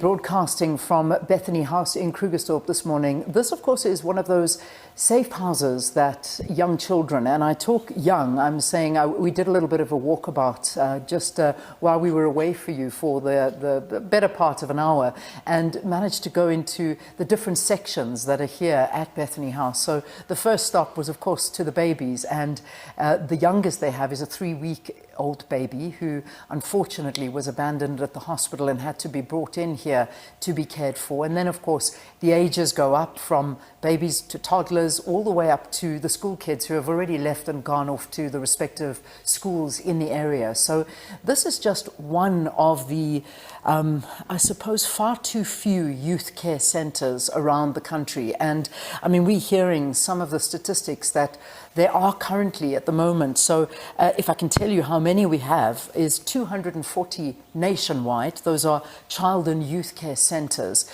broadcasting from Bethany House in Krugersdorp this morning. This, of course, is one of those safe houses that young children, and I talk young, I'm saying we did a little bit of a walkabout just while we were away for you for the better part of an hour, and managed to go into the different sections that are here at Bethany House. So the first stop was, of course, to the babies, and the youngest they have is a 3-week-old baby who unfortunately was abandoned at the hospital and had to be brought in here to be cared for. And then, of course, the ages go up from babies to toddlers all the way up to the school kids who have already left and gone off to the respective schools in the area. So this is just one of the, I suppose, far too few youth care centres around the country. And I mean, we're hearing some of the statistics that there are currently at the moment. So if I can tell you how many we have, is 240 nationwide. Those are child and youth care centres.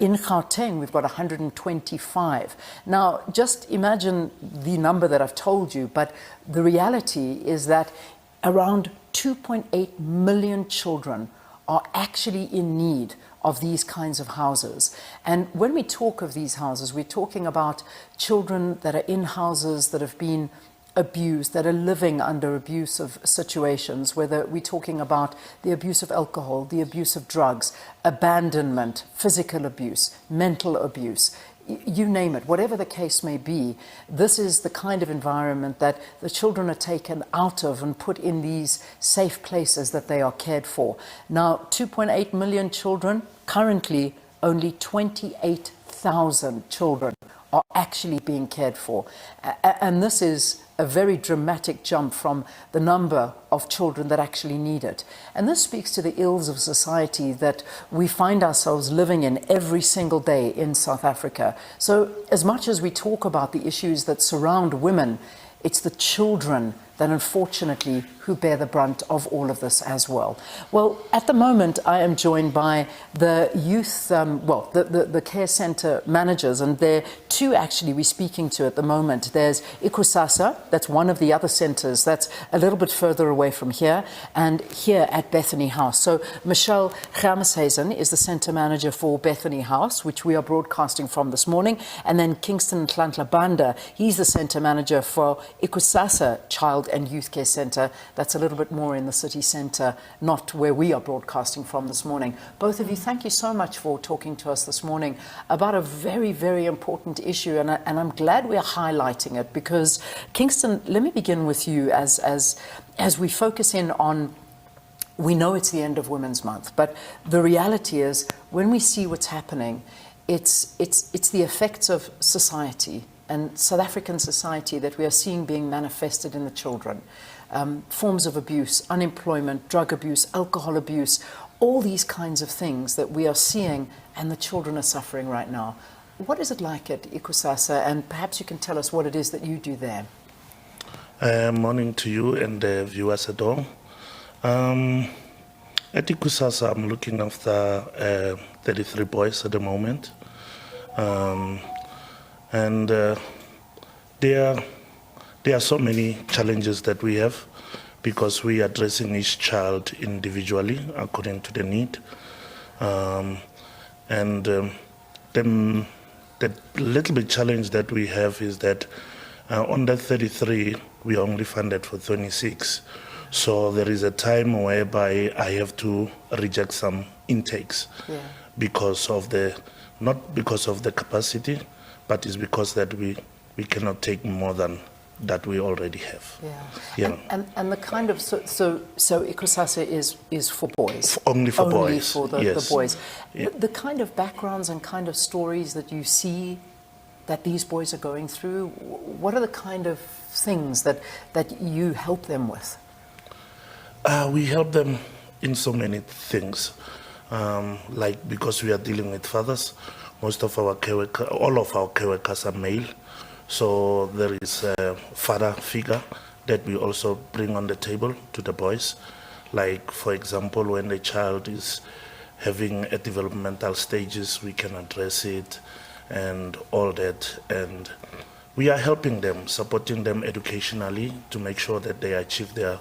In Gauteng, we've got 125. Now, just imagine the number that I've told you, but the reality is that around 2.8 million children are actually in need of these kinds of houses. And when we talk of these houses, we're talking about children that are in houses that have been abused, that are living under abusive situations, whether we're talking about the abuse of alcohol, the abuse of drugs, abandonment, physical abuse, mental abuse, you name it, whatever the case may be. This is the kind of environment that the children are taken out of and put in these safe places that they are cared for. Now, 2.8 million children, currently only 28,000 children are actually being cared for. And this is a very dramatic jump from the number of children that actually need it. And this speaks to the ills of society that we find ourselves living in every single day in South Africa. So as much as we talk about the issues that surround women, it's the children that unfortunately who bear the brunt of all of this as well. Well, at the moment, I am joined by the youth, the care centre managers, and there are two actually we're speaking to at the moment. There's Ikusasa, that's one of the other centres that's a little bit further away from here, and here at Bethany House. So Michelle Rameshazen is the centre manager for Bethany House, which we are broadcasting from this morning, and then Kingston Ntlantlabanda, he's the centre manager for Ikusasa Child and Youth Care Centre. That's a little bit more in the city centre, not where we are broadcasting from this morning. Both of you, thank you so much for talking to us this morning about a very, very important issue, and I'm glad we are highlighting it, because Kingston, let me begin with you as we focus in on, we know it's the end of Women's Month, but the reality is when we see what's happening, it's the effects of society and South African society that we are seeing being manifested in the children. Forms of abuse, unemployment, drug abuse, alcohol abuse, all these kinds of things that we are seeing, and the children are suffering right now. What is it like at Ikusasa, and perhaps you can tell us what it is that you do there? Morning to you and the viewers at home. At Ikusasa, I'm looking after 33 boys at the moment. And there are so many challenges that we have, because we are addressing each child individually according to the need. The little bit challenge that we have is that on that 33, we are only funded for 26. So there is a time whereby I have to reject some intakes, because of not because of the capacity, but it's because that we cannot take more than that we already have. Yeah. And the kind of, so Ikusasa is for boys? Only for boys. Only for the boys. Yeah. The kind of backgrounds and kind of stories that you see that these boys are going through, what are the kind of things that you help them with? We help them in so many things. Like, because we are dealing with fathers, most of our care workers, all of our care workers are male. So there is a father figure that we also bring on the table to the boys. Like, for example, when the child is having a developmental stages, we can address it and all that. And we are helping them, supporting them educationally to make sure that they achieve they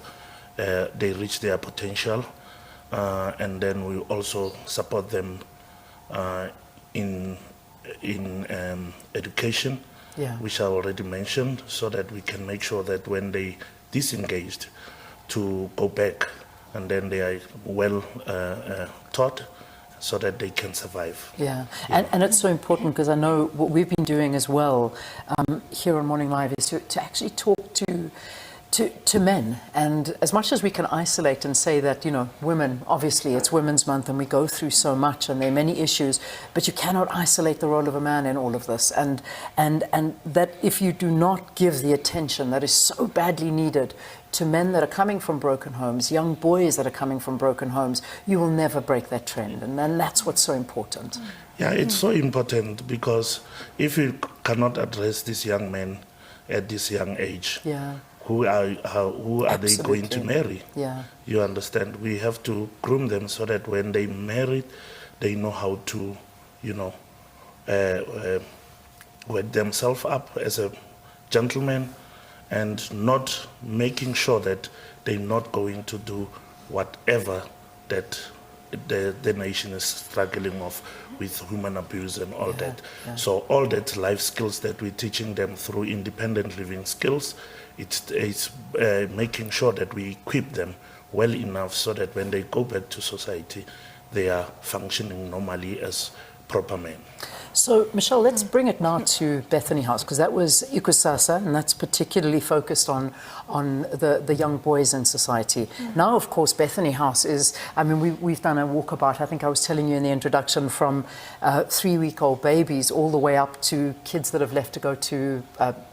reach their potential. And then we also support them in education, which I already mentioned, so that we can make sure that when they disengaged, to go back and then they are well taught, so that they can survive. Yeah, and it's so important, because I know what we've been doing as well here on Morning Live is to actually talk to men. And as much as we can isolate and say that, you know, women, obviously it's Women's Month and we go through so much and there are many issues, but you cannot isolate the role of a man in all of this. And that if you do not give the attention that is so badly needed to men that are coming from broken homes, young boys that are coming from broken homes, you will never break that trend. And that's what's so important. Yeah, it's so important, because if you cannot address these young men at this young age, who are they going to marry? Yeah. You understand? We have to groom them so that when they marry, they know how to, you know, work themselves up as a gentleman, and not making sure that they're not going to do whatever that the nation is struggling with human abuse and all that. Yeah. So all that life skills that we're teaching them through independent living skills, it's making sure that we equip them well enough so that when they go back to society, they are functioning normally as proper men. So, Michelle, let's bring it now to Bethany House, because that was Ikusasa, and that's particularly focused on the young boys in society. Now, of course, Bethany House is, I mean, we've done a walkabout, I think I was telling you in the introduction, from 3-week-old babies all the way up to kids that have left to go to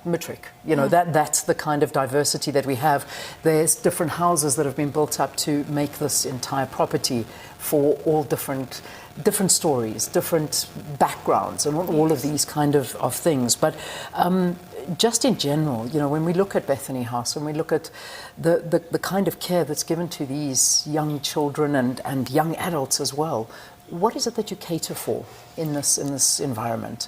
matric. You know, that's the kind of diversity that we have. There's different houses that have been built up to make this entire property for all different stories, different backgrounds, and all of these kind of things. But just in general, you know, when we look at Bethany House, when we look at the kind of care that's given to these young children and young adults as well, what is it that you cater for in this environment?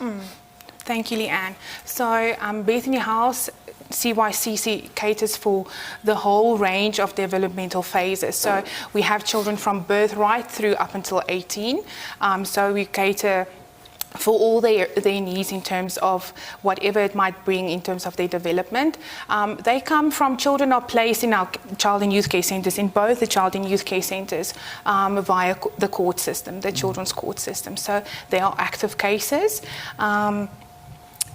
Thank you, Leanne. So Bethany House, CYCC caters for the whole range of developmental phases. So we have children from birth right through up until 18. So we cater for all their needs in terms of whatever it might bring in terms of their development. They come from, children are placed in our child and youth care centres, in both the child and youth care centres, via the court system, the children's court system. So they are active cases.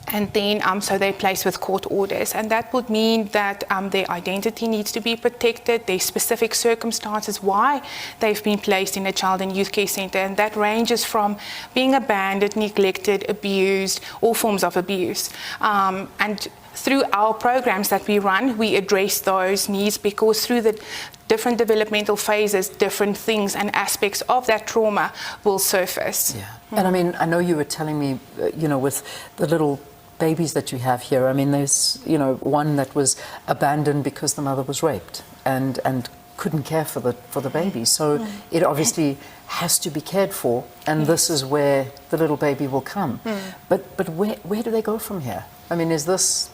And then, so they're placed with court orders. And that would mean that their identity needs to be protected, their specific circumstances why they've been placed in a child and youth care centre. And that ranges from being abandoned, neglected, abused, all forms of abuse. And through our programs that we run, we address those needs, because through the different developmental phases, different things and aspects of that trauma will surface. Yeah. And I mean, I know you were telling me, you know, with the little babies that you have here, I mean, there's, you know, one that was abandoned because the mother was raped and couldn't care for the baby. So it obviously has to be cared for, and this is where the little baby will come. But where do they go from here? I mean, is this,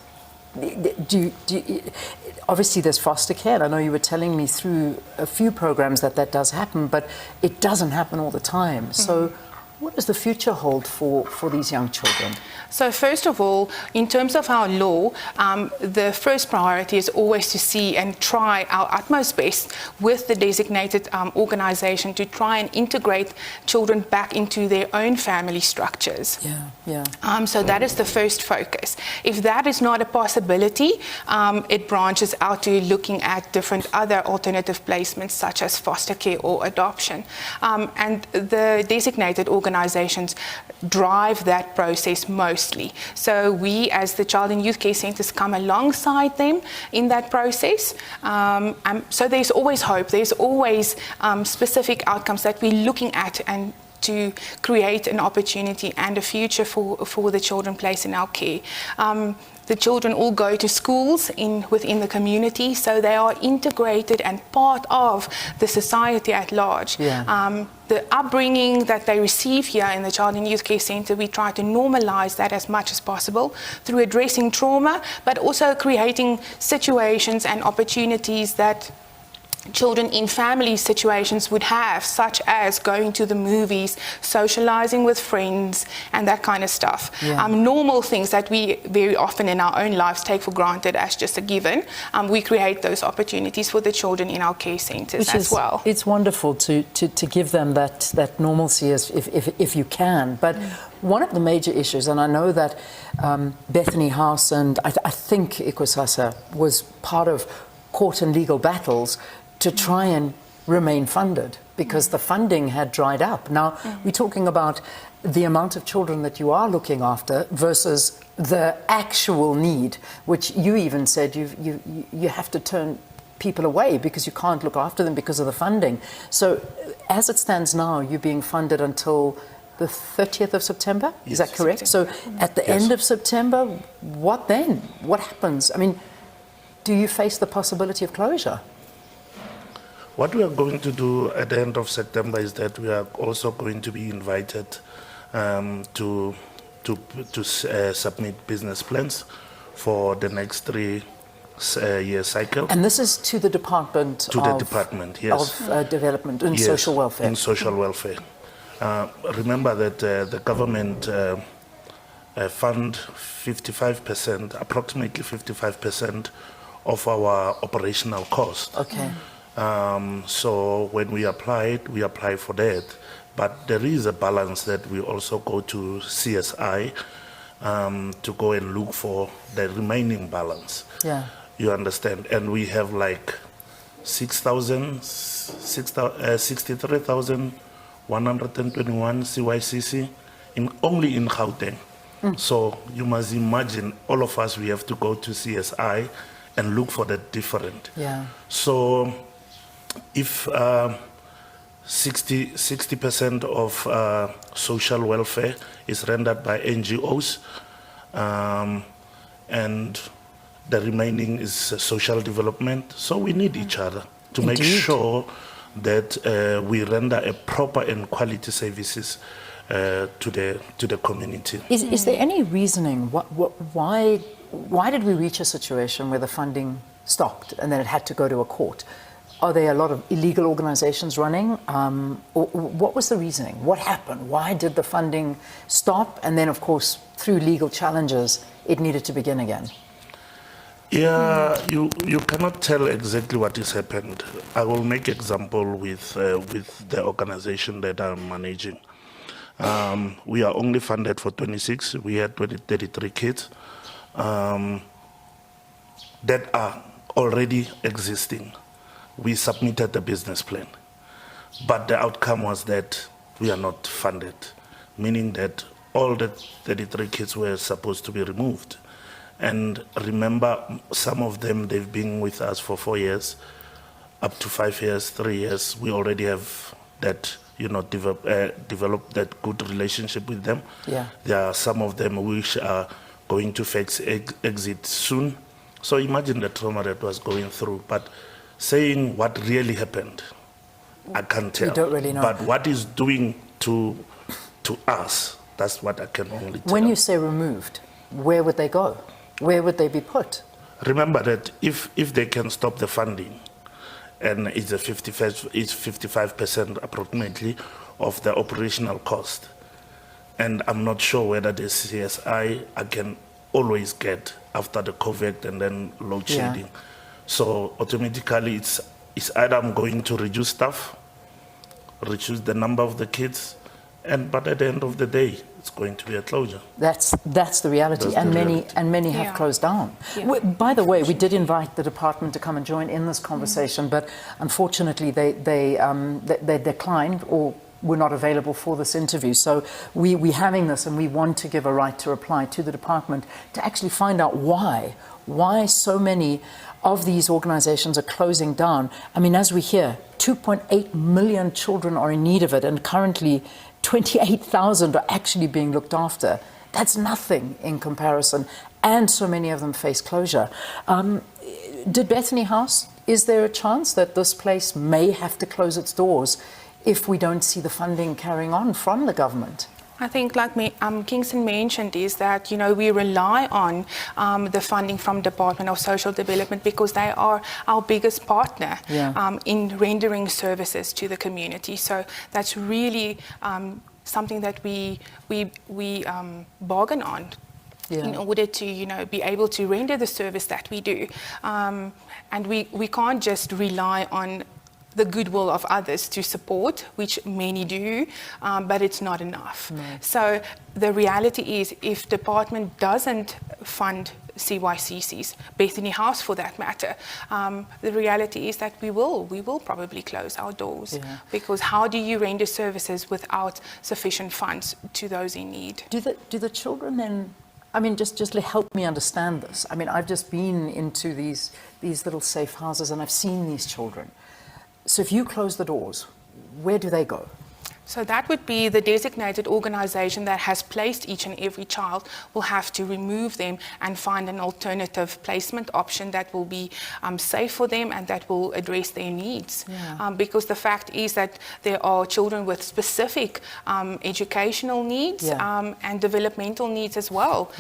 obviously there's foster care, and I know you were telling me through a few programs that does happen, but it doesn't happen all the time. So what does the future hold for these young children? So first of all, in terms of our law, the first priority is always to see and try our utmost best with the designated organisation to try and integrate children back into their own family structures. So that is the first focus. If that is not a possibility, it branches out to looking at different other alternative placements, such as foster care or adoption. And the designated organisations drive that process mostly. So we, as the Child and Youth Care Centres, come alongside them in that process. So there's always hope. There's always specific outcomes that we're looking at, and to create an opportunity and a future for the children placed in our care. The children all go to schools within the community, so they are integrated and part of the society at large. The upbringing that they receive here in the Child and Youth Care Centre, we try to normalise that as much as possible through addressing trauma, but also creating situations and opportunities that children in family situations would have, such as going to the movies, socializing with friends, and that kind of stuff. Yeah. Normal things that we very often in our own lives take for granted as just a given. We create those opportunities for the children in our care centres as well. It's wonderful to give them that normalcy if you can. But one of the major issues, and I know that Bethany House and I think Ikwasasa was part of court and legal battles to try and remain funded because the funding had dried up. Now, we're talking about the amount of children that you are looking after versus the actual need, which you even said you have to turn people away because you can't look after them because of the funding. So as it stands now, you're being funded until the 30th of September? Yes. Is that correct? So at the end of September, what then? What happens? I mean, do you face the possibility of closure? What we are going to do at the end of September is that we are also going to be invited to submit business plans for the next 3-year cycle. And this is to the Department The department, yes. of Development and Yes, Social Welfare. in social welfare. Remember that the government fund 55%, approximately 55% of our operational cost. Okay. So when we apply for that. But there is a balance that we also go to CSI to go and look for the remaining balance. Yeah. You understand? And we have like 63,121 CYCC only in Gauteng. So you must imagine all of us, we have to go to CSI and look for the different. Yeah. So if 60% of social welfare is rendered by NGOs, and the remaining is social development. So we need each other to make sure that we render a proper and quality services to the community. Is there any reasoning? Why did we reach a situation where the funding stopped and then it had to go to a court? Are there a lot of illegal organizations running? Or what was the reasoning? What happened? Why did the funding stop? And then, of course, through legal challenges, it needed to begin again. Yeah, you cannot tell exactly what has happened. I will make example with the organization that I'm managing. We are only funded for 26. We had 33 kids that are already existing. We submitted the business plan, but the outcome was that we are not funded, meaning that all the 33 kids were supposed to be removed. And remember, some of them, they've been with us for 4 years, up to 5 years, 3 years. We already have that, developed that good relationship with them. Yeah. There are some of them which are going to face exit soon. So imagine the trauma that was going through. But saying what really happened, I can't tell. You don't really know. But what is doing to us, that's what I can only tell. When you say removed, where would they go? Where would they be put? Remember that if they can stop the funding, and it's 55% approximately of the operational cost, and I'm not sure whether the CSI I can always get after the COVID and then load shedding. Yeah. So automatically it's either I'm going to reduce staff, reduce the number of the kids, but at the end of the day, it's going to be a closure. That's the reality, That's the reality. and many have closed down. Yeah. By the way, we did invite the department to come and join in this conversation, but unfortunately they declined or were not available for this interview. So we're having this, and we want to give a right to reply to the department to actually find out why so many of these organizations are closing down. I mean, as we hear, 2.8 million children are in need of it, and currently 28,000 are actually being looked after. That's nothing in comparison, and so many of them face closure. Did Bethany House, is there a chance that this place may have to close its doors if we don't see the funding carrying on from the government? I think, like Kingston mentioned, is that we rely on the funding from Department of Social Development because they are our biggest partner in rendering services to the community. So that's really something that we bargain on. In order to be able to render the service that we do, and we can't just rely on the goodwill of others to support, which many do, but it's not enough. No. So the reality is, if department doesn't fund CYCCs, Bethany House for that matter, the reality is that we will probably close our doors, because how do you render services without sufficient funds to those in need? Do the children then, I mean, just help me understand this. I mean, I've just been into these little safe houses and I've seen these children. So if you close the doors, where do they go? So that would be the designated organisation that has placed each and every child will have to remove them and find an alternative placement option that will be safe for them and that will address their needs. Because the fact is that there are children with specific educational needs and developmental needs as well.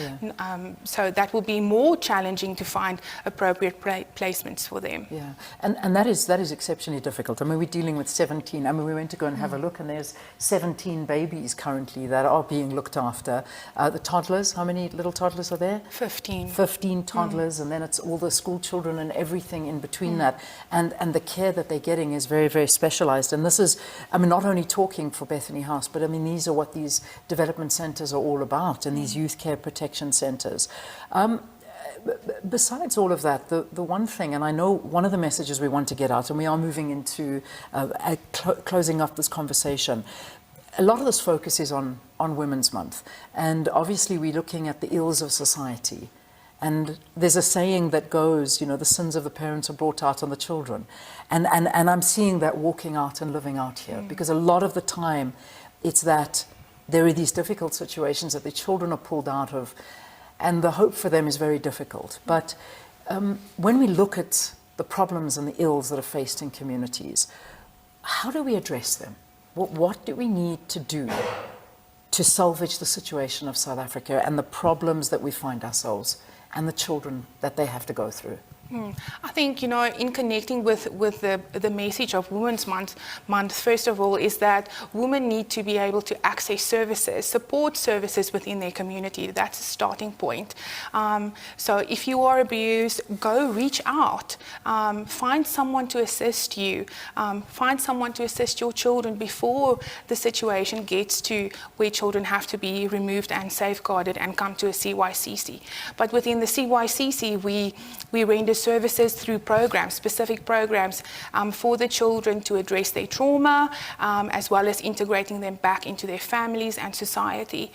So that will be more challenging to find appropriate placements for them. Yeah, and that is exceptionally difficult. I mean, we're dealing with 17. I mean, we went to go and have a look, and there's 17 babies currently that are being looked after. The toddlers, how many little toddlers are there? 15. 15 toddlers, and then it's all the school children and everything in between that. And the care that they're getting is very, very specialized. And this is, I mean, not only talking for Bethany House, but I mean, these are what these development centers are all about, and these youth care protection centers. Besides all of that, the one thing, and I know one of the messages we want to get out, and we are moving into closing up this conversation, a lot of this focus is on Women's Month. And obviously we're looking at the ills of society. And there's a saying that goes, the sins of the parents are brought out on the children. And I'm seeing that walking out and living out here, because a lot of the time it's that there are these difficult situations that the children are pulled out of, and the hope for them is very difficult. But when we look at the problems and the ills that are faced in communities, how do we address them? What do we need to do to salvage the situation of South Africa and the problems that we find ourselves and the children that they have to go through? I think, in connecting with the message of Women's Month, first of all, is that women need to be able to access services, support services within their community. That's a starting point. So if you are abused, go reach out. Find someone to assist you. Find someone to assist your children before the situation gets to where children have to be removed and safeguarded and come to a CYCC. But within the CYCC, we render services through programs, specific programs for the children to address their trauma, as well as integrating them back into their families and society.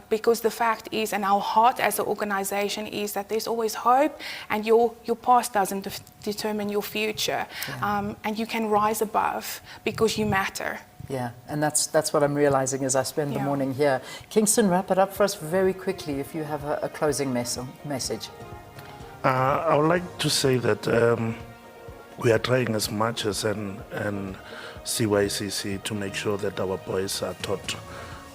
Because the fact is, and our heart as an organization is that there's always hope, and your past doesn't determine your future. And you can rise above because you matter. Yeah, and that's what I'm realizing as I spend the morning here. Kingston, wrap it up for us very quickly if you have a closing message. I would like to say that we are trying as much as and CYCC to make sure that our boys are taught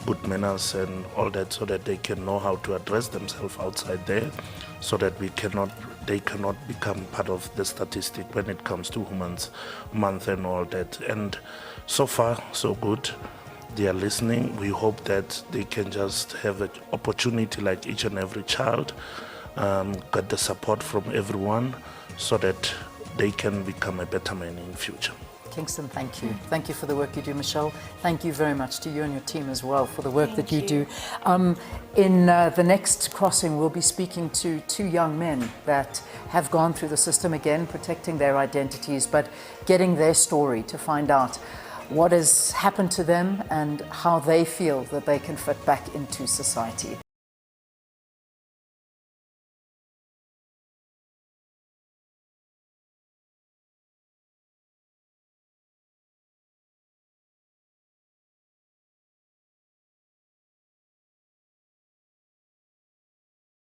good manners and all that, so that they can know how to address themselves outside there, so that they cannot become part of the statistic when it comes to Women's Month and all that. And so far, so good. They are listening. We hope that they can just have an opportunity like each and every child, get the support from everyone so that they can become a better man in the future. Kingston, thank you. Thank you for the work you do, Michelle. Thank you very much to you and your team as well for the work that you do. In the next crossing, we'll be speaking to two young men that have gone through the system again, protecting their identities, but getting their story to find out what has happened to them and how they feel that they can fit back into society.